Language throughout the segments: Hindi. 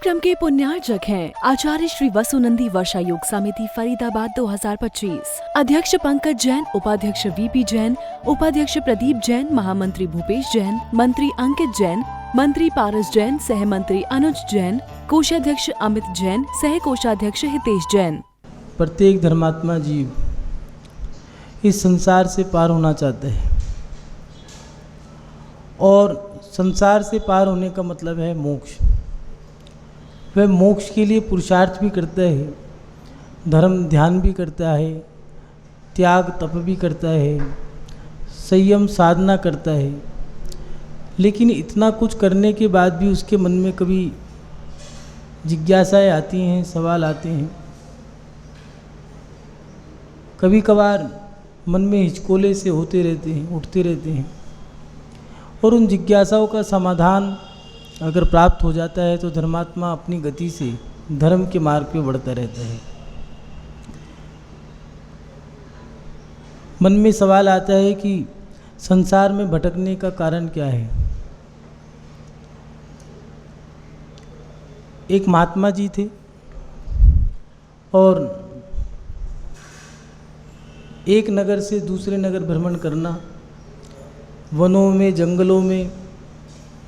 कार्यक्रम के पुण्यार्चक हैं आचार्य श्री वसुनंदी वर्षा योग समिति फरीदाबाद 2025। अध्यक्ष पंकज जैन, उपाध्यक्ष वीपी जैन, उपाध्यक्ष प्रदीप जैन, महामंत्री भूपेश जैन, मंत्री अंकित जैन, मंत्री पारस जैन, सह मंत्री अनुज जैन, कोषाध्यक्ष अमित जैन, सह कोषाध्यक्ष हितेश जैन। प्रत्येक धर्मात्मा जीव इस संसार से पार होना चाहते हैं और संसार से पार होने का मतलब है मोक्ष। वह मोक्ष के लिए पुरुषार्थ भी करता है, धर्म ध्यान भी करता है, त्याग तप भी करता है, संयम साधना करता है। लेकिन इतना कुछ करने के बाद भी उसके मन में कभी जिज्ञासाएं आती हैं, सवाल आते हैं। कभी कभार मन में हिचकोले से होते रहते हैं, उठते रहते हैं और उन जिज्ञासाओं का समाधान अगर प्राप्त हो जाता है तो धर्मात्मा अपनी गति से धर्म के मार्ग पे बढ़ता रहता है। मन में सवाल आता है कि संसार में भटकने का कारण क्या है। एक महात्मा जी थे और एक नगर से दूसरे नगर भ्रमण करना, वनों में, जंगलों में,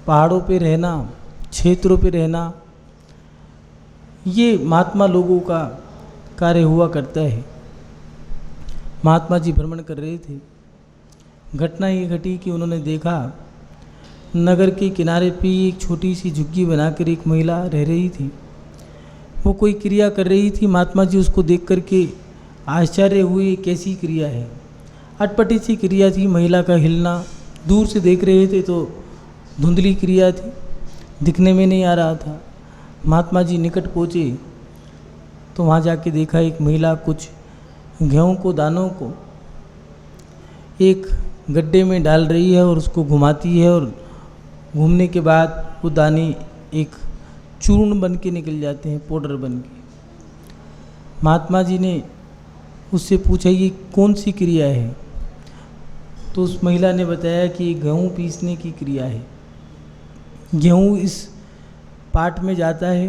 पहाड़ों पे रहना, क्षेत्रों पे रहना, ये महात्मा लोगों का कार्य हुआ करता है। महात्मा जी भ्रमण कर रहे थे। घटना ये घटी कि उन्होंने देखा नगर के किनारे पे एक छोटी सी झुग्गी बनाकर एक महिला रह रही थी। वो कोई क्रिया कर रही थी। महात्मा जी उसको देख करके आश्चर्य हुए, कैसी क्रिया है। अटपटी सी क्रिया थी, महिला का हिलना। दूर से देख रहे थे तो धुंधली क्रिया थी, दिखने में नहीं आ रहा था। महात्मा जी निकट पहुँचे तो वहाँ जाके देखा एक महिला कुछ गेहूँ को, दानों को एक गड्ढे में डाल रही है और उसको घुमाती है और घूमने के बाद वो दाने एक चूर्ण बन के निकल जाते हैं, पाउडर बन के। महात्मा जी ने उससे पूछा ये कौन सी क्रिया है, तो उस महिला ने बताया कि गेहूँ पीसने की क्रिया है। गेहूँ इस पाट में जाता है,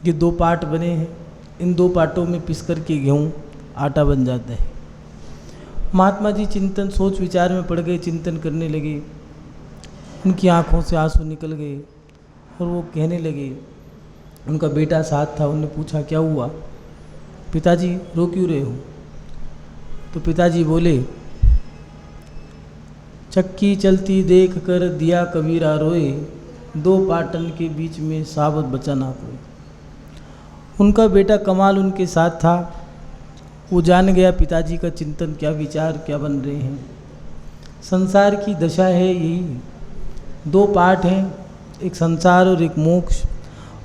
ये दो पाट बने हैं, इन दो पाटों में पिस कर के गेहूँ आटा बन जाता है। महात्मा जी चिंतन, सोच विचार में पड़ गए, चिंतन करने लगे। उनकी आंखों से आंसू निकल गए और वो कहने लगे, उनका बेटा साथ था। उन्होंने पूछा क्या हुआ पिताजी, रो क्यों रहे हो? तो पिताजी बोले, चक्की चलती देख कर दिया कबीरा रोए, दो पाटन के बीच में साबत बचा ना कोई। उनका बेटा कमाल उनके साथ था। वो जान गया पिताजी का चिंतन, क्या विचार क्या बन रहे हैं। संसार की दशा है यही, दो पाट हैं, एक संसार और एक मोक्ष।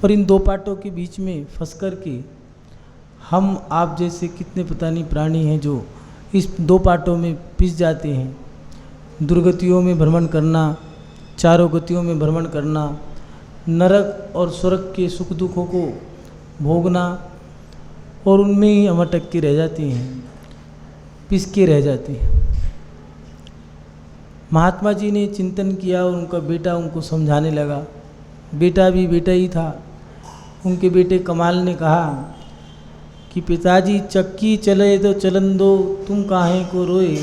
और इन दो पाटों के बीच में फंस कर के हम आप जैसे कितने पता नहीं प्राणी हैं जो इस दो पाटों में पिस जाते हैं। दुर्गतियों में भ्रमण करना, चारों गतियों में भ्रमण करना, नरक और स्वर्ग के सुख दुखों को भोगना और उनमें ही हम अटक के रह जाते हैं, पिस के रह जाते हैं। महात्मा जी ने चिंतन किया और उनका बेटा उनको समझाने लगा। बेटा भी बेटा ही था। उनके बेटे कमाल ने कहा कि पिताजी चक्की चले तो चलन दो, तुम काहे को रोए।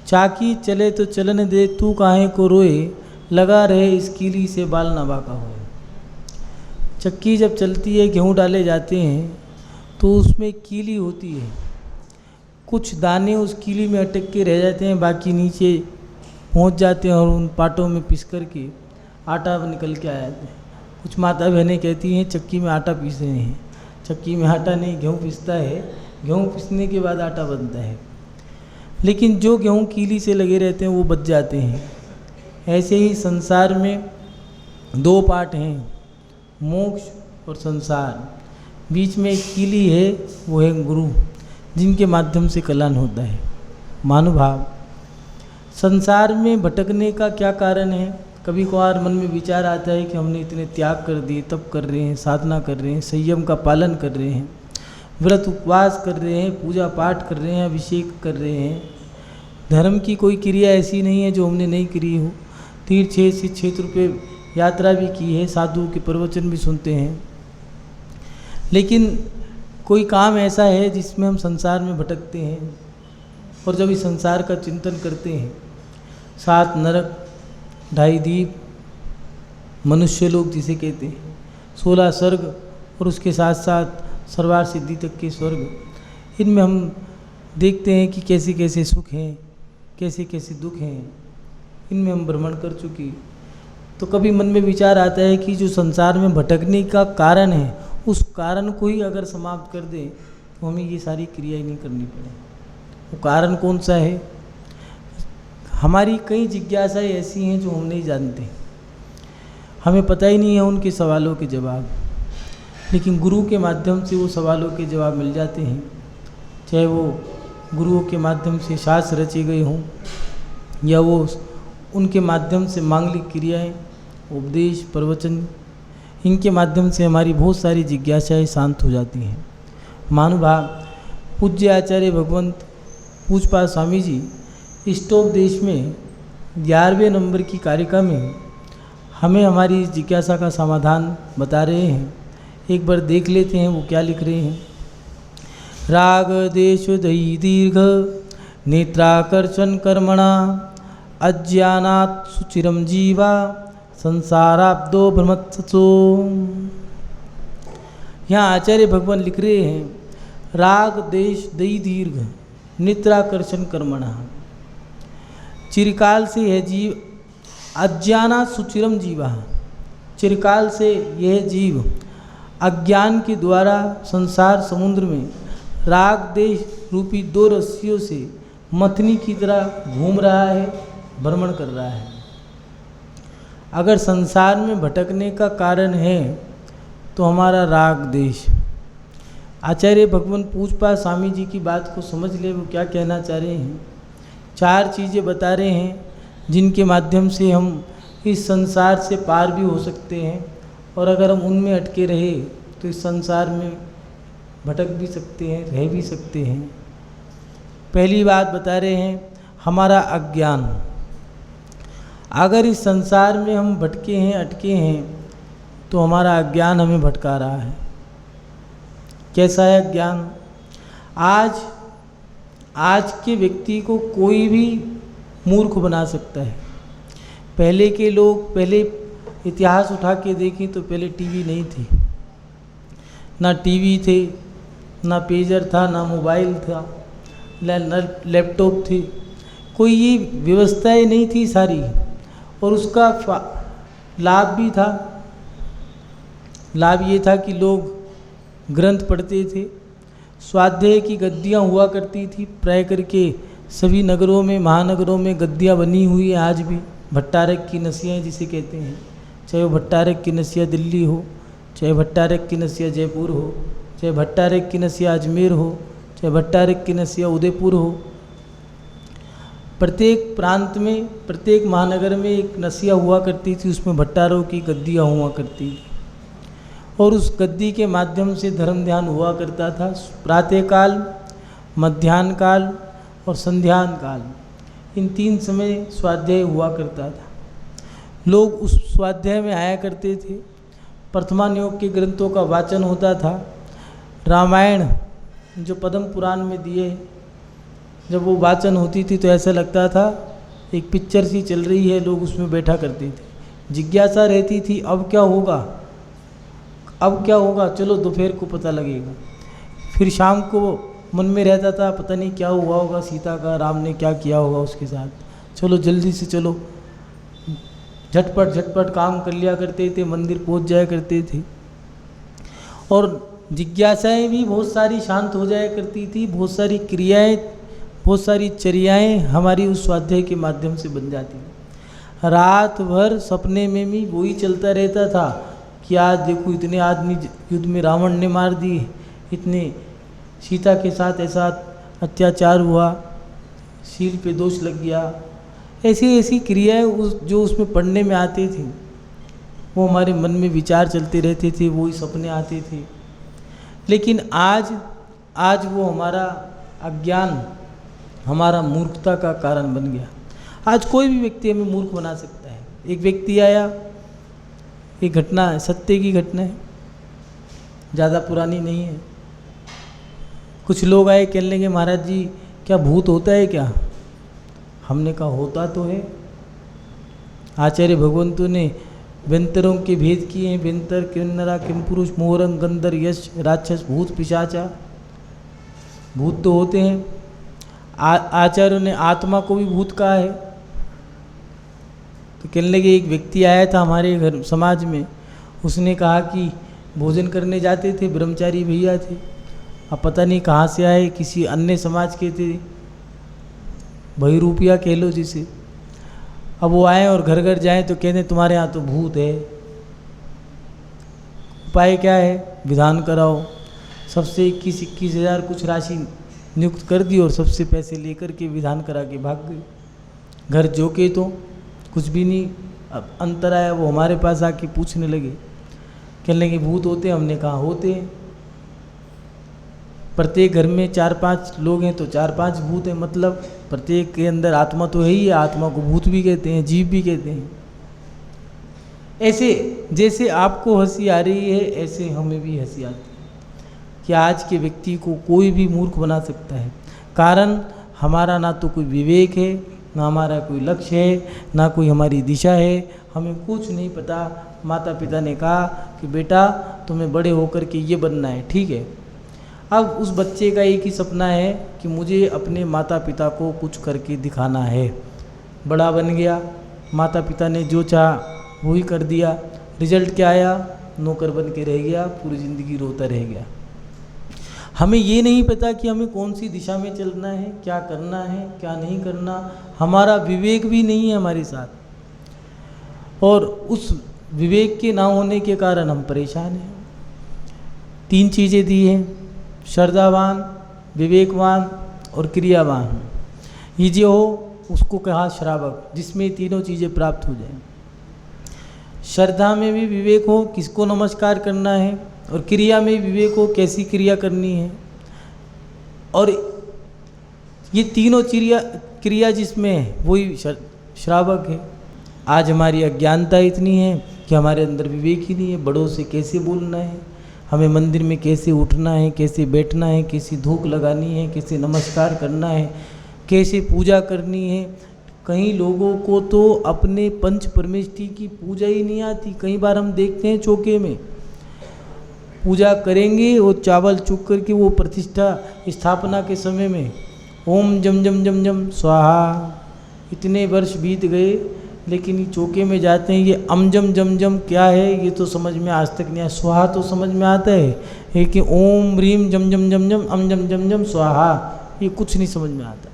चाकी चले तो चलन दे, तू काहे को रोए। लगा रहे इस कीली से बाल ना बाका होए। चक्की जब चलती है, गेहूँ डाले जाते हैं तो उसमें कीली होती है। कुछ दाने उस कीली में अटक के रह जाते हैं, बाकी नीचे पहुंच जाते हैं और उन पाटों में पिस कर के आटा निकल के आ जाते हैं। कुछ माता बहनें कहती हैं चक्की में आटा पीस रहे हैं। चक्की में आटा नहीं, गेहूँ पिसता है। गेहूँ पिसने के बाद आटा बनता है। लेकिन जो गेहूँ कीली से लगे रहते हैं वो बच जाते हैं। ऐसे ही संसार में दो पार्ट हैं, मोक्ष और संसार। बीच में एक कीली है, वो है गुरु, जिनके माध्यम से कल्याण होता है। मानुभाव, संसार में भटकने का क्या कारण है? कभी कभार मन में विचार आता है कि हमने इतने त्याग कर दिए, तप कर रहे हैं, साधना कर रहे हैं, संयम का पालन कर रहे हैं, व्रत उपवास कर रहे हैं, पूजा पाठ कर रहे हैं, अभिषेक कर रहे हैं। धर्म की कोई क्रिया ऐसी नहीं है जो हमने नहीं करी हो। तीर्थ क्षेत्र पे यात्रा भी की है, साधु के प्रवचन भी सुनते हैं, लेकिन कोई काम ऐसा है जिसमें हम संसार में भटकते हैं और जब इस संसार का चिंतन करते हैं, 7 नरक, 2.5 द्वीप, मनुष्य लोग जिसे कहते हैं, 16 स्वर्ग और उसके साथ साथ सर्वार सिद्धि तक के स्वर्ग, इनमें हम देखते हैं कि कैसे कैसे सुख हैं, कैसे कैसे दुख हैं, इनमें हम भ्रमण कर चुके। तो कभी मन में विचार आता है कि जो संसार में भटकने का कारण है, उस कारण को ही अगर समाप्त कर दें तो हमें ये सारी क्रियाएं नहीं करनी पड़े। वो कारण कौन सा है? हमारी कई जिज्ञासाएं ऐसी हैं जो हम नहीं जानते, हमें पता ही नहीं है उनके सवालों के जवाब, लेकिन गुरु के माध्यम से वो सवालों के जवाब मिल जाते हैं। चाहे वो गुरुओं के माध्यम से शास्त्र रचे गए हों या वो उनके माध्यम से मांगलिक क्रियाएं, उपदेश, प्रवचन, इनके माध्यम से हमारी बहुत सारी जिज्ञासाएं शांत हो जाती हैं। महानुभाव पूज्य आचार्य भगवंत पूजपाल स्वामी जी स्टॉक देश में 11वें नंबर की कारिका में हमें हमारी जिज्ञासा का समाधान बता रहे हैं। एक बार देख लेते हैं वो क्या लिख रहे हैं। राग देश दयी दीर्घ नेत्राकर्षण कर्मणा अज्ञानात् सुचिरम जीवा संसाराब्दो भ्रमत्सो। यहाँ आचार्य भगवान लिख रहे हैं, राग देश दयी दीर्घ नेत्राकर्षण कर्मणा, चिरकाल से यह जीव अज्ञानात् सुचिरम जीवा, चिरकाल से यह जीव अज्ञान के द्वारा संसार समुद्र में राग देश रूपी 2 रस्सियों से मथनी की तरह घूम रहा है, भ्रमण कर रहा है। अगर संसार में भटकने का कारण है तो हमारा राग देश। आचार्य भगवान पूजपाल स्वामी जी की बात को समझ ले, वो क्या कहना चाह रहे हैं। 4 चीज़ें बता रहे हैं जिनके माध्यम से हम इस संसार से पार भी हो सकते हैं, और अगर हम उनमें अटके रहे तो इस संसार में भटक भी सकते हैं, रह भी सकते हैं। पहली बात बता रहे हैं, हमारा अज्ञान। अगर इस संसार में हम भटके हैं, अटके हैं, तो हमारा अज्ञान हमें भटका रहा है। कैसा है अज्ञान? आज के व्यक्ति को कोई भी मूर्ख बना सकता है। पहले के लोग, पहले इतिहास उठा के देखें तो पहले टीवी नहीं थी, ना टीवी थे, ना पेजर था, ना मोबाइल था, ना लैपटॉप थे, कोई ये व्यवस्थाएं नहीं थी सारी, और उसका लाभ भी था। लाभ ये था कि लोग ग्रंथ पढ़ते थे, स्वाध्याय की गद्दियाँ हुआ करती थी। प्राय करके सभी नगरों में, महानगरों में गद्दियाँ बनी हुई है आज भी, भट्टारक की नसियाँ जिसे कहते हैं। चाहे वो भट्टारक की नसिया दिल्ली हो, चाहे भट्टारक की नसिया जयपुर हो, चाहे भट्टारक की नसिया अजमेर हो, चाहे भट्टारक की नसिया उदयपुर हो, प्रत्येक प्रांत में, प्रत्येक महानगर में एक नसिया हुआ करती थी, उसमें भट्टारों की गद्दियाँ हुआ करती थी, और उस गद्दी के माध्यम से धर्म ध्यान हुआ करता था। प्रातःकाल, मध्याह्न काल और संध्यान काल, इन 3 समय स्वाध्याय हुआ करता था। लोग उस स्वाध्याय में आया करते थे, प्रथमान योग के ग्रंथों का वाचन होता था। रामायण जो पद्म पुराण में दिए, जब वो वाचन होती थी तो ऐसा लगता था एक पिक्चर सी चल रही है, लोग उसमें बैठा करते थे। जिज्ञासा रहती थी, अब क्या होगा, अब क्या होगा, चलो दोपहर को पता लगेगा। फिर शाम को मन में रहता था, पता नहीं क्या हुआ होगा सीता का, राम ने क्या किया होगा उसके साथ, चलो जल्दी से चलो, झटपट झटपट काम कर लिया करते थे, मंदिर पहुंच जाया करते थे। और जिज्ञासाएं भी बहुत सारी शांत हो जाया करती थी, बहुत सारी क्रियाएं, बहुत सारी चर्याएं हमारी उस स्वाध्याय के माध्यम से बन जाती थी। रात भर सपने में भी वही चलता रहता था कि आज देखो इतने आदमी युद्ध में रावण ने मार दिए, इतने सीता के साथ ऐसा अत्याचार हुआ, शील पे दोष लग गया। ऐसी ऐसी क्रियाएं जो उसमें पढ़ने में आती थी, वो हमारे मन में विचार चलते रहते थे, वही सपने आते थे। लेकिन आज वो हमारा अज्ञान, हमारा मूर्खता का कारण बन गया। आज कोई भी व्यक्ति हमें मूर्ख बना सकता है। एक व्यक्ति आया, ये घटना सत्य की घटना है, ज़्यादा पुरानी नहीं है। कुछ लोग आए कहने लगे महाराज जी क्या भूत होता है क्या? हमने कहा होता तो है। आचार्य भगवंतु ने व्यंतरों के भेद किए हैं, व्यंतर किन्नरा किमपुरुष मोहरंग गंधर यश राक्षस भूत पिशाचा, भूत तो होते हैं। आचार्यों ने आत्मा को भी भूत कहा है। तो कहने लगे एक व्यक्ति आया था हमारे घर समाज में, उसने कहा कि भोजन करने जाते थे, ब्रह्मचारी भैया थे, अब पता नहीं कहाँ से आए, किसी अन्य समाज के थे, बहरूपिया कह लो जिसे। अब वो आए और घर घर जाएं तो कहते तुम्हारे यहाँ तो भूत है। उपाय क्या है? विधान कराओ। सबसे 21,000 कुछ राशि नियुक्त कर दी और सबसे पैसे लेकर के विधान करा के भाग गए। घर जो के तो कुछ भी नहीं। अब अंतर आया, वो हमारे पास आके पूछने लगे, कहने लगे भूत होते हैं? हमने कहा होते हैं। प्रत्येक घर में 4-5 लोग हैं तो 4-5 भूत हैं, मतलब प्रत्येक के अंदर आत्मा तो है ही है। आत्मा को भूत भी कहते हैं, जीव भी कहते हैं। ऐसे जैसे आपको हंसी आ रही है ऐसे हमें भी हंसी आती है कि आज के व्यक्ति को कोई भी मूर्ख बना सकता है। कारण हमारा ना तो कोई विवेक है, ना हमारा कोई लक्ष्य है, ना कोई हमारी दिशा है, हमें कुछ नहीं पता। माता पिता ने कहा कि बेटा तुम्हें बड़े होकर के ये बनना है, ठीक है। अब उस बच्चे का एक ही सपना है कि मुझे अपने माता पिता को कुछ करके दिखाना है। बड़ा बन गया, माता पिता ने जो चाहा वो ही कर दिया। रिजल्ट क्या आया? नौकर बन के रह गया, पूरी ज़िंदगी रोता रह गया। हमें ये नहीं पता कि हमें कौन सी दिशा में चलना है, क्या करना है, क्या नहीं करना। हमारा विवेक भी नहीं है हमारे साथ, और उस विवेक के ना होने के कारण हम परेशान हैं। 3 चीज़ें दी हैं, श्रद्धावान, विवेकवान और क्रियावान। ये जो हो उसको कहा श्रावक, जिसमें तीनों चीज़ें प्राप्त हो जाएं। श्रद्धा में भी विवेक हो, किसको नमस्कार करना है, और क्रिया में विवेक हो, कैसी क्रिया करनी है। और ये तीनों क्रिया जिसमें है वही श्रावक है। आज हमारी अज्ञानता इतनी है कि हमारे अंदर विवेक ही नहीं है। बड़ों से कैसे बोलना है, हमें मंदिर में कैसे उठना है, कैसे बैठना है, कैसी धूप लगानी है, कैसे नमस्कार करना है, कैसे पूजा करनी है। कई लोगों को तो अपने पंच परमेष्ठी की पूजा ही नहीं आती। कई बार हम देखते हैं चौके में पूजा करेंगे, वो चावल चुक करके वो प्रतिष्ठा स्थापना के समय में ओम जम जम जम जम स्वाहा, इतने वर्ष बीत गए लेकिन ये चौके में जाते हैं, ये अमजम जम जम क्या है ये तो समझ में आज तक नहीं आया। स्वाहा तो समझ में आता है, लेकिन ओम ह्रीम जम जम जम जम अम जम जम जम स्वाहा ये कुछ नहीं समझ में आता।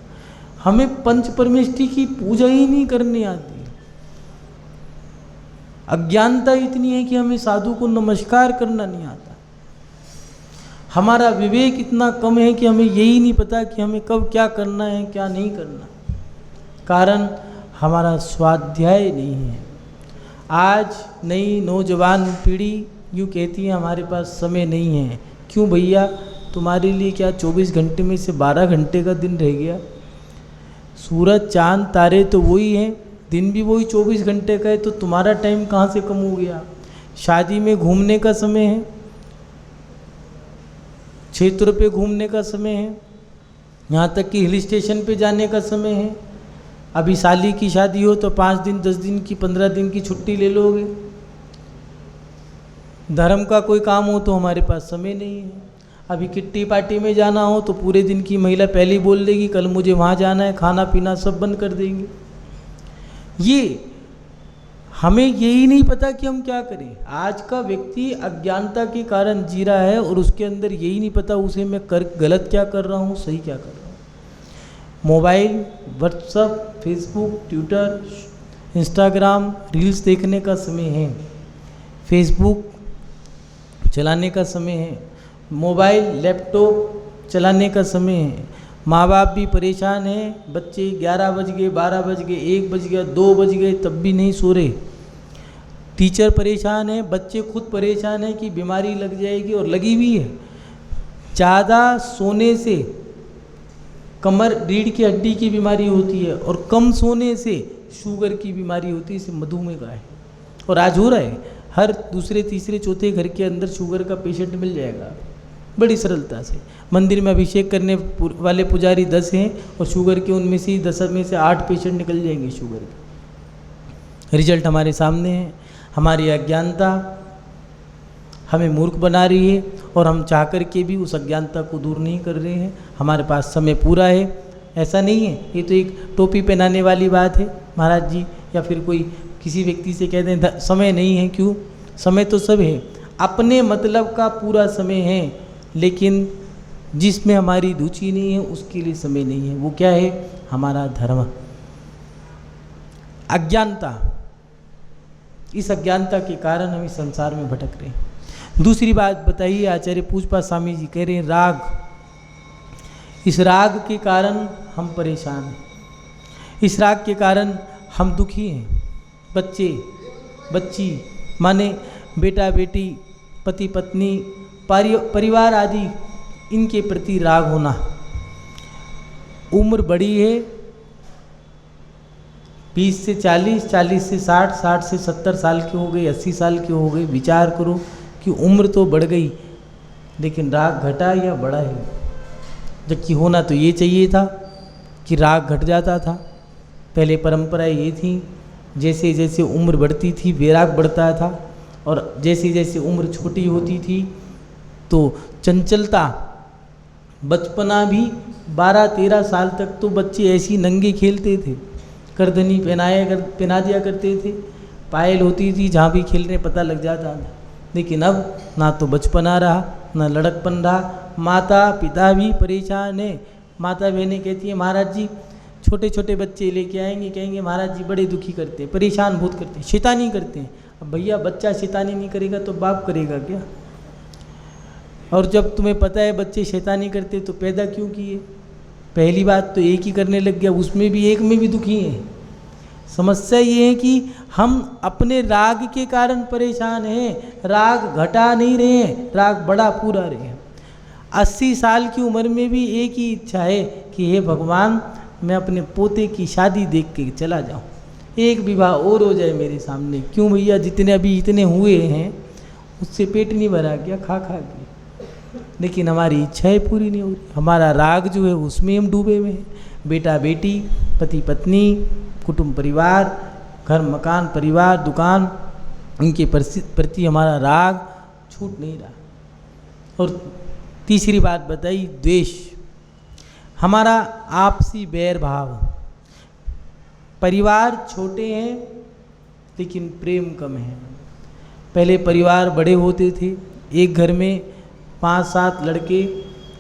हमें पंच परमेष्ठी की पूजा ही नहीं करनी आती। अज्ञानता इतनी है कि हमें साधु को नमस्कार करना नहीं आता। हमारा विवेक इतना कम है कि हमें यही नहीं पता कि हमें कब क्या करना है, क्या नहीं करना। कारण हमारा स्वाध्याय नहीं है। आज नई नौजवान पीढ़ी यूँ कहती है हमारे पास समय नहीं है। क्यों भैया, तुम्हारे लिए क्या 24 घंटे में से 12 घंटे का दिन रह गया? सूरज चांद तारे तो वही हैं, दिन भी वही 24 घंटे का है, तो तुम्हारा टाइम कहाँ से कम हो गया? शादी में घूमने का समय है, क्षेत्र पे घूमने का समय है, यहाँ तक कि हिल स्टेशन पे जाने का समय है। अभी साली की शादी हो तो 5 दिन 10 दिन की 15 दिन की छुट्टी ले लोगे। धर्म का कोई काम हो तो हमारे पास समय नहीं है। अभी किट्टी पार्टी में जाना हो तो पूरे दिन की महिला पहले ही बोल देगी कल मुझे वहाँ जाना है, खाना पीना सब बंद कर देंगे। ये हमें यही नहीं पता कि हम क्या करें। आज का व्यक्ति अज्ञानता के कारण जी रहा है और उसके अंदर यही नहीं पता उसे मैं गलत क्या कर रहा हूँ, सही क्या कर रहा हूँ। Mobile, WhatsApp, Facebook, Twitter, Instagram, reels देखने का समय है, फेसबुक चलाने का समय है, मोबाइल लैपटॉप चलाने का समय है। माँ बाप भी परेशान हैं, बच्चे 11 बज गए, 12 बज गए, 1 बज गया, 2 बज गए तब भी नहीं सो रहे। टीचर परेशान है, बच्चे खुद परेशान हैं कि बीमारी लग जाएगी, और लगी भी है। ज़्यादा सोने से कमर रीढ़ की हड्डी की बीमारी होती है, और कम सोने से शुगर की बीमारी होती है, इसे मधुमेह का है। और आज हो रहा है, हर दूसरे तीसरे चौथे घर के अंदर शुगर का पेशेंट मिल जाएगा बड़ी सरलता से। मंदिर में अभिषेक करने वाले पुजारी 10 हैं और शुगर के उनमें से 10 में से 8 पेशेंट निकल जाएंगे शुगर के। रिजल्ट हमारे सामने है। हमारी अज्ञानता हमें मूर्ख बना रही है और हम चाह कर के भी उस अज्ञानता को दूर नहीं कर रहे हैं। हमारे पास समय पूरा है, ऐसा नहीं है। ये तो एक टोपी पहनाने वाली बात है महाराज जी, या फिर कोई किसी व्यक्ति से कह दें समय नहीं है। क्यों? समय तो सब है, अपने मतलब का पूरा समय है, लेकिन जिसमें हमारी रुचि नहीं है उसके लिए समय नहीं है। वो क्या है? हमारा धर्म, अज्ञानता। इस अज्ञानता के कारण हम इस संसार में भटक रहे हैं। दूसरी बात बताइए, आचार्य पूजपा स्वामी जी कह रहे हैं राग। इस राग के कारण हम परेशान हैं, इस राग के कारण हम दुखी हैं। बच्चे बच्ची माने बेटा बेटी, पति पत्नी, परिवार आदि, इनके प्रति राग होना। उम्र बड़ी है, 20 से 40, 40 से 60, 60 से 70 साल के हो गए, 80 साल के हो गए। विचार करो कि उम्र तो बढ़ गई लेकिन राग घटा या बढ़ा है? जबकि होना तो ये चाहिए था कि राग घट जाता था। पहले परंपराएं ये थी, जैसे जैसे उम्र बढ़ती थी वैराग बढ़ता था, और जैसे जैसे उम्र छोटी होती थी तो चंचलता, बचपना भी 12-13 साल तक तो बच्चे ऐसी नंगे खेलते थे, करधनी पहना दिया करते थे, पायल होती थी, जहाँ भी खेल रहे पता लग जाता था। लेकिन अब ना तो बचपना रहा, ना लड़कपन रहा। माता पिता भी परेशान है। माता बहनें कहती हैं महाराज जी छोटे छोटे बच्चे लेके आएंगे, कहेंगे महाराज जी बड़े दुखी करते हैं, परेशान बहुत करते हैं, शैतानी करते हैं। अब भैया बच्चा शैतानी नहीं करेगा तो बाप करेगा क्या? और जब तुम्हें पता है बच्चे शैतानी करते तो पैदा क्यों किए? पहली बात तो एक ही करने लग गया, उसमें भी एक में भी दुखी है। समस्या ये है कि हम अपने राग के कारण परेशान हैं। राग घटा नहीं रहे हैं, राग बढ़ा पूरा रहे हैं। 80 साल की उम्र में भी एक ही इच्छा है कि हे भगवान मैं अपने पोते की शादी देख के चला जाऊं, एक विवाह और हो जाए मेरे सामने। क्यों भैया? जितने अभी इतने हुए हैं उससे पेट नहीं भरा क्या खा खा के? लेकिन हमारी इच्छाएं पूरी नहीं हो रही। हमारा राग जो है उसमें हम डूबे हुए हैं। बेटा बेटी, पति पत्नी, कुटुंब परिवार, घर मकान परिवार दुकान, इनके प्रति हमारा राग छूट नहीं रहा। और तीसरी बात बताई द्वेष, हमारा आपसी बैर भाव। परिवार छोटे हैं लेकिन प्रेम कम है। पहले परिवार बड़े होते थे, एक घर में 5-7 लड़के,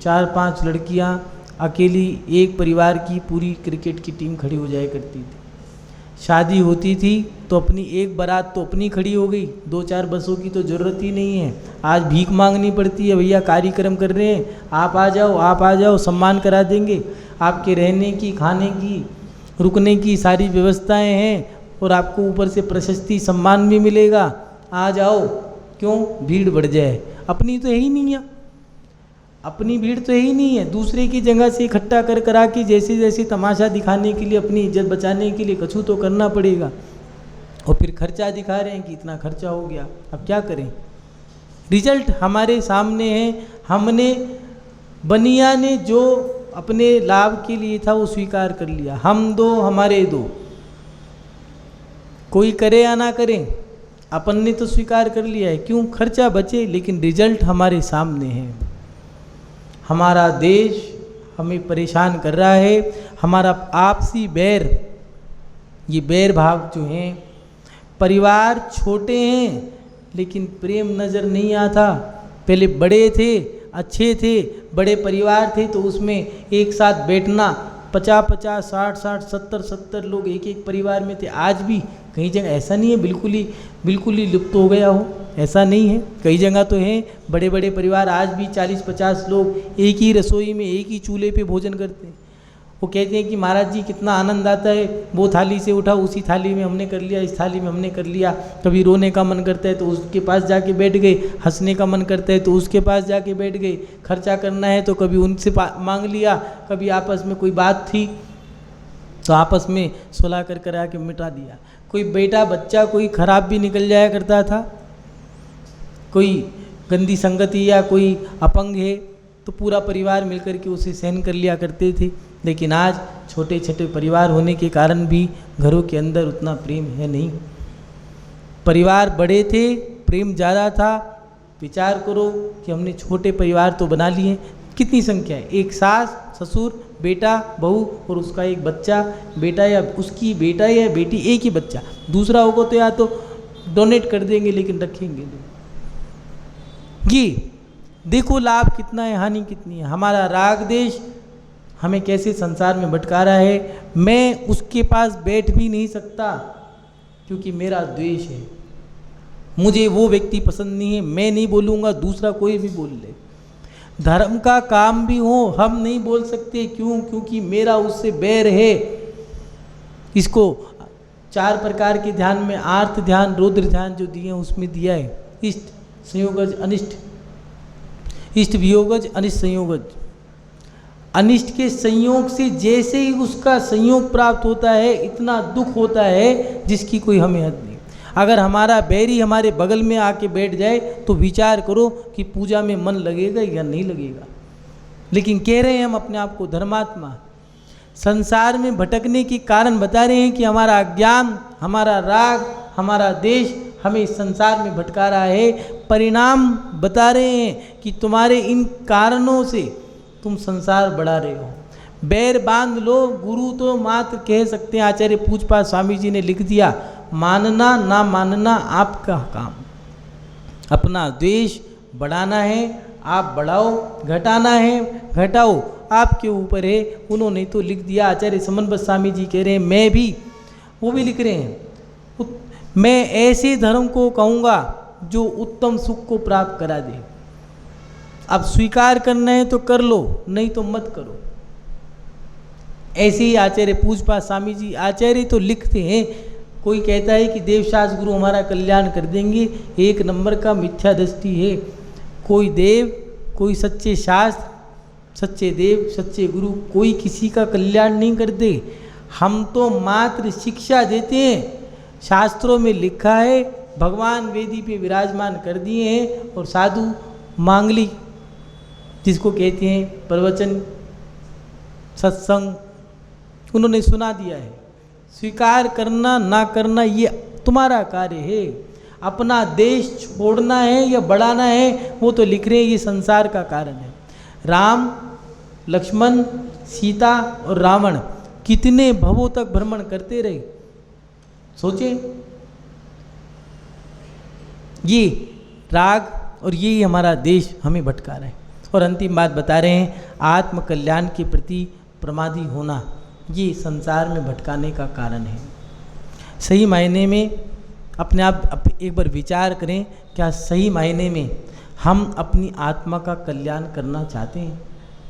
4-5 लड़कियां, अकेली एक परिवार की पूरी क्रिकेट की टीम खड़ी हो जाया करती थी। शादी होती थी तो अपनी एक बारात तो अपनी खड़ी हो गई, 2-4 बसों की तो ज़रूरत ही नहीं है। आज भीख मांगनी पड़ती है, भैया कार्यक्रम कर रहे हैं, आप आ जाओ, आप आ जाओ, सम्मान करा देंगे, आपके रहने की, खाने की, रुकने की सारी व्यवस्थाएं हैं और आपको ऊपर से प्रशस्ति सम्मान भी मिलेगा, आ जाओ। क्यों? भीड़ बढ़ जाए। अपनी तो है ही नहीं है, अपनी भीड़ तो है ही नहीं है। दूसरे की जगह से इकट्ठा कर करा के जैसे जैसे तमाशा दिखाने के लिए, अपनी इज्जत बचाने के लिए कछु तो करना पड़ेगा। और फिर खर्चा दिखा रहे हैं कि इतना खर्चा हो गया, अब क्या करें? रिजल्ट हमारे सामने है। हमने, बनिया ने जो अपने लाभ के लिए था वो स्वीकार कर लिया। हम दो हमारे दो, कोई करे या ना करे, अपन ने तो स्वीकार कर लिया है। क्यों? खर्चा बचे, लेकिन रिजल्ट हमारे सामने है। हमारा देश हमें परेशान कर रहा है। हमारा आपसी बैर, ये बैर भाव जो हैं, परिवार छोटे हैं लेकिन प्रेम नज़र नहीं आता। पहले बड़े थे, अच्छे थे, बड़े परिवार थे तो उसमें एक साथ बैठना 50-50, 60-60, 70-70 लोग एक एक परिवार में थे। आज भी कई जगह ऐसा नहीं है बिल्कुल ही लुप्त हो गया हो, ऐसा नहीं है। कई जगह तो हैं बड़े बड़े परिवार, आज भी 40-50 लोग एक ही रसोई में, एक ही चूल्हे पे भोजन करते हैं। वो कहते हैं कि महाराज जी कितना आनंद आता है, वो थाली से उठा उसी थाली में हमने कर लिया, इस थाली में हमने कर लिया। कभी रोने का मन करता है तो उसके पास जाके बैठ गए, हंसने का मन करता है तो उसके पास जाके बैठ गए, खर्चा करना है तो कभी उनसे मांग लिया, कभी आपस में कोई बात थी तो आपस में सुलह कर करा के मिटा दिया। कोई बेटा बच्चा कोई खराब भी निकल जाया करता था कोई गंदी संगति या कोई अपंग है तो पूरा परिवार मिलकर के उसे सहन कर लिया करते थे। लेकिन आज छोटे छोटे परिवार होने के कारण भी घरों के अंदर उतना प्रेम है नहीं। परिवार बड़े थे, प्रेम ज़्यादा था। विचार करो कि हमने छोटे परिवार तो बना लिए, कितनी संख्या है, एक सास ससुर बेटा बहू और उसका एक बच्चा, बेटा या उसकी बेटा या बेटी एक ही बच्चा, दूसरा होगा तो या तो डोनेट कर देंगे लेकिन रखेंगे नहीं। ये देखो लाभ कितना है, हानि कितनी है। हमारा राग देश हमें कैसे संसार में भटका रहा है। मैं उसके पास बैठ भी नहीं सकता क्योंकि मेरा द्वेष है, मुझे वो व्यक्ति पसंद नहीं है, मैं नहीं बोलूँगा, दूसरा कोई भी बोल ले। धर्म का काम भी हो हम नहीं बोल सकते, क्यों? क्योंकि मेरा उससे बैर है। इसको 4 प्रकार के ध्यान में आर्त ध्यान, रौद्र ध्यान जो दिए हैं उसमें दिया है, इष्ट संयोगज अनिष्ट, इष्ट वियोगज अनिष्ट संयोगज। अनिष्ट के संयोग से जैसे ही उसका संयोग प्राप्त होता है इतना दुख होता है जिसकी कोई हमें हद नहीं। अगर हमारा बैरी हमारे बगल में आके बैठ जाए तो विचार करो कि पूजा में मन लगेगा या नहीं लगेगा। लेकिन कह रहे हैं हम अपने आप को धर्मात्मा। संसार में भटकने के कारण बता रहे हैं कि हमारा अज्ञान, हमारा राग, हमारा देश हमें इस संसार में भटका रहा है। परिणाम बता रहे हैं कि तुम्हारे इन कारणों से तुम संसार बढ़ा रहे हो। बैर बांध लो, गुरु तो मात्र कह सकते हैं। आचार्य पूजपाठ स्वामी जी ने लिख दिया, मानना ना मानना आपका काम। अपना द्वेष बढ़ाना है आप बढ़ाओ, घटाना है घटाओ, आपके ऊपर है। उन्होंने तो लिख दिया। आचार्य समन्वत स्वामी जी कह रहे हैं, मैं भी, वो भी लिख रहे हैं, मैं ऐसे धर्म को कहूँगा जो उत्तम सुख को प्राप्त करा दे। अब स्वीकार करना है तो कर लो, नहीं तो मत करो। ऐसे ही आचार्य पूजपाठ स्वामी जी, आचार्य तो लिखते हैं। कोई कहता है कि देवशास्त्र गुरु हमारा कल्याण कर देंगे, 1 नंबर का मिथ्या दृष्टि है। कोई देव, कोई सच्चे शास्त्र, सच्चे देव, सच्चे गुरु कोई किसी का कल्याण नहीं करते। हम तो मात्र शिक्षा देते हैं। शास्त्रों में लिखा है, भगवान वेदी पे विराजमान कर दिए हैं और साधु मांगलिक जिसको कहते हैं प्रवचन सत्संग, उन्होंने सुना दिया है। स्वीकार करना ना करना ये तुम्हारा कार्य है। अपना देश छोड़ना है या बढ़ाना है वो तो लिख रहे हैं, ये संसार का कारण है। राम, लक्ष्मण, सीता और रावण कितने भवों तक भ्रमण करते रहे, सोचे। ये राग और यही हमारा देश हमें भटका रहा है। और अंतिम बात बता रहे हैं, आत्म कल्याण के प्रति प्रमादी होना ये संसार में भटकाने का कारण है। सही मायने में अपने आप एक बार विचार करें, क्या सही मायने में हम अपनी आत्मा का कल्याण करना चाहते हैं?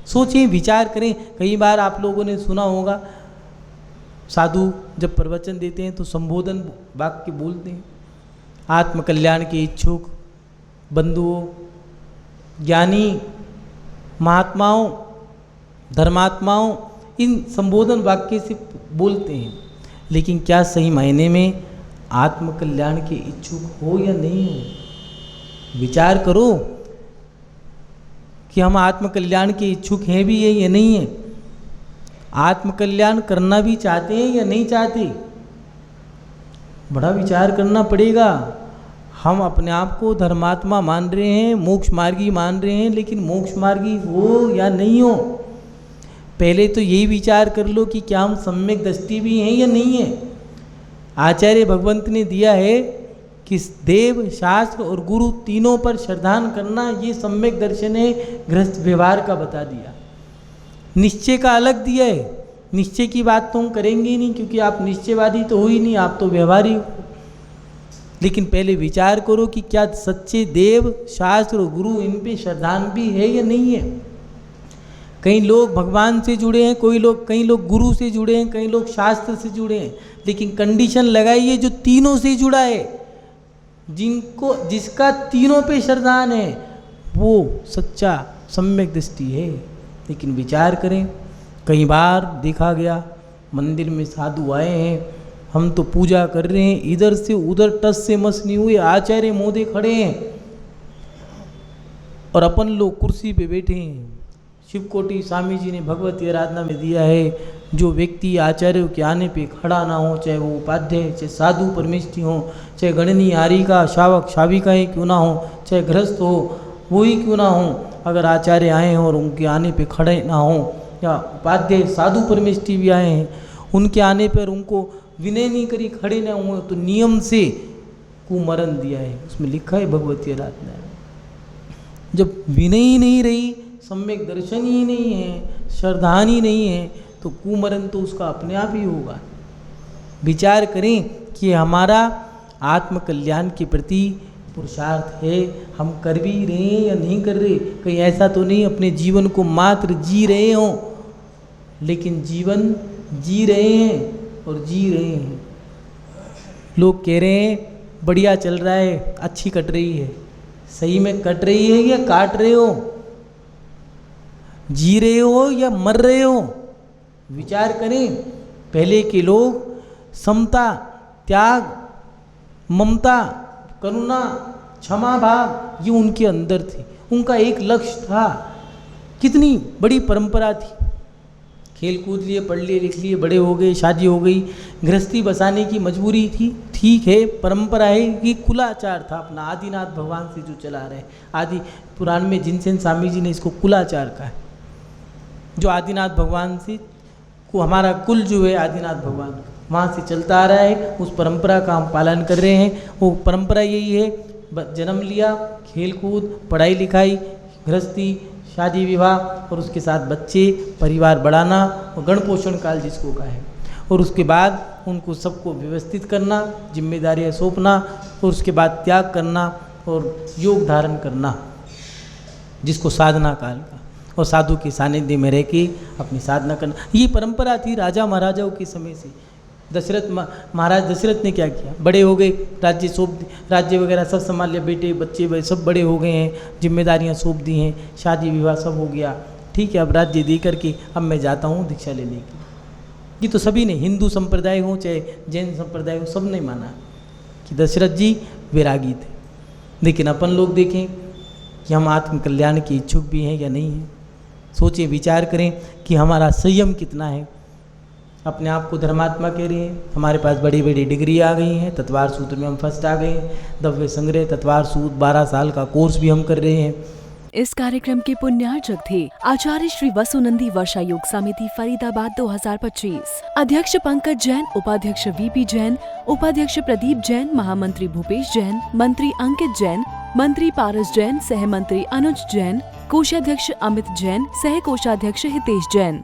सोचें, विचार करें। कई बार आप लोगों ने सुना होगा, साधु जब प्रवचन देते हैं तो संबोधन वाक्य बोलते हैं, आत्म कल्याण के इच्छुक बंधुओं, ज्ञानी महात्माओं, धर्मात्माओं, इन संबोधन वाक्य से बोलते हैं। लेकिन क्या सही मायने में आत्म कल्याण के इच्छुक हो या नहीं हो? विचार करो कि हम आत्म कल्याण के इच्छुक हैं भी है या नहीं है। आत्म कल्याण करना भी चाहते हैं या नहीं चाहते, बड़ा विचार करना पड़ेगा। हम अपने आप को धर्मात्मा मान रहे हैं, मोक्ष मार्गी मान रहे हैं, लेकिन मोक्ष मार्गी हो या नहीं हो, पहले तो यही विचार कर लो कि क्या हम सम्यक दृष्टि भी हैं या नहीं है। आचार्य भगवंत ने दिया है कि देव, शास्त्र और गुरु तीनों पर श्रद्धान करना ये सम्यक दर्शन है। गृहस्थ व्यवहार का बता दिया, निश्चय का अलग दिया है। निश्चय की बात तो हम करेंगे ही नहीं, क्योंकि आप निश्चयवादी तो हो ही नहीं, आप तो व्यवहारी हो। लेकिन पहले विचार करो कि क्या सच्चे देव, शास्त्र और गुरु इन पे श्रद्धान भी है या नहीं है। कई लोग भगवान से जुड़े हैं, कई लोग गुरु से जुड़े हैं, कई लोग शास्त्र से जुड़े हैं, लेकिन कंडीशन लगाइए जो तीनों से जुड़ा है, जिसका तीनों पे श्रद्धान है, वो सच्चा सम्यक दृष्टि है। लेकिन विचार करें, कई बार देखा गया मंदिर में साधु आए हैं, हम तो पूजा कर रहे हैं, इधर से उधर टस से मस नहीं हुए, आचार्य मोदे खड़े हैं, और अपन लोग कुर्सी पे बैठे हैं। शिवकोटि स्वामी जी ने भगवती आराधना में दिया है, जो व्यक्ति आचार्यों के आने पे खड़ा ना हो, चाहे वो उपाध्याय, चाहे साधु परमेष्ठी हो, चाहे गणनी आरिका शावक शाविकाएँ क्यों ना हो, चाहे गृहस्थ हो वो ही क्यों ना हो, अगर आचार्य आए हैं और उनके आने पे खड़े ना हो, या उपाध्याय साधु परमेष्ठी भी आए हैं, उनके आने पर उनको विनय नहीं करी, खड़े ना हुए, तो नियम से कुमरण दिया है। उसमें लिखा है भगवती आराधना में, जब विनय ही नहीं रही, सम्यक दर्शन ही नहीं है, श्रद्धान ही नहीं है, तो कुमरण तो उसका अपने आप ही होगा। विचार करें कि हमारा आत्म कल्याण के प्रति पुरुषार्थ है, हम कर भी रहे हैं या नहीं कर रहे। कहीं ऐसा तो नहीं अपने जीवन को मात्र जी रहे हों, लेकिन जीवन जी रहे हैं और जी रहे हैं। लोग कह रहे हैं बढ़िया चल रहा है, अच्छी कट रही है, सही में कट रही है या काट रहे हो, जी रहे हो या मर रहे हो? विचार करें। पहले के लोग समता, त्याग, ममता, करुणा, क्षमा भाव, ये उनके अंदर थे, उनका एक लक्ष्य था। कितनी बड़ी परंपरा थी, खेल कूद लिए, पढ़ लिए, लिख लिए, बड़े हो गए, शादी हो गई, गृहस्थी बसाने की मजबूरी थी, ठीक है, परंपरा है कि कुलाचार था अपना, आदिनाथ भगवान से जो चला रहे। आदि पुराण में जिनसेन स्वामी जी ने इसको कुलाचार कहा है, जो आदिनाथ भगवान से को हमारा कुल जो है आदिनाथ भगवान वहाँ से चलता आ रहा है, उस परंपरा का हम पालन कर रहे हैं। वो परंपरा यही है, जन्म लिया, खेल कूद, पढ़ाई लिखाई, गृहस्थी, शादी विवाह और उसके साथ बच्चे, परिवार बढ़ाना और गण पोषण काल जिसको कहा है, और उसके बाद उनको सबको व्यवस्थित करना, जिम्मेदारियाँ सौंपना, और उसके बाद त्याग करना और योग धारण करना, जिसको साधना काल का, और साधु के सानिध्य में रह के अपनी साधना करना। ये परंपरा थी राजा महाराजाओं के समय से। दशरथ महाराज दशरथ ने क्या किया, बड़े हो गए, राज्य सौंप, राज्य वगैरह सब संभाल लिया, बेटे बच्चे सब बड़े हो गए हैं, जिम्मेदारियां सौंप दी हैं, शादी विवाह सब हो गया, ठीक है, अब राज्य दे करके अब मैं जाता हूँ दीक्षा लेने की। ये तो सभी ने, हिंदू संप्रदाय हो चाहे जैन संप्रदाय हो, सब ने माना कि दशरथ जी वैरागी थे। लेकिन अपन लोग देखें कि हम आत्म कल्याण के इच्छुक भी हैं या नहीं हैं। सोचें, विचार करें कि हमारा संयम कितना है। अपने आप को धर्मात्मा कह रहे हैं, हमारे पास बड़ी बड़ी डिग्री आ गई हैं, तत्वार सूत्र में हम फर्स्ट आ गए हैं, दव्य संग्रह तत्वार सूत्र 12 साल का कोर्स भी हम कर रहे हैं। इस कार्यक्रम के पुण्यार्चक थे आचार्य श्री वसुनंदी वर्षा योग समिति फरीदाबाद 2025, अध्यक्ष पंकज जैन, उपाध्यक्ष वीपी जैन, उपाध्यक्ष प्रदीप जैन, महामंत्री भूपेश जैन, मंत्री अंकित जैन, मंत्री पारस जैन, सह मंत्री अनुज जैन, कोषाध्यक्ष अमित जैन, सह कोषाध्यक्ष हितेश जैन।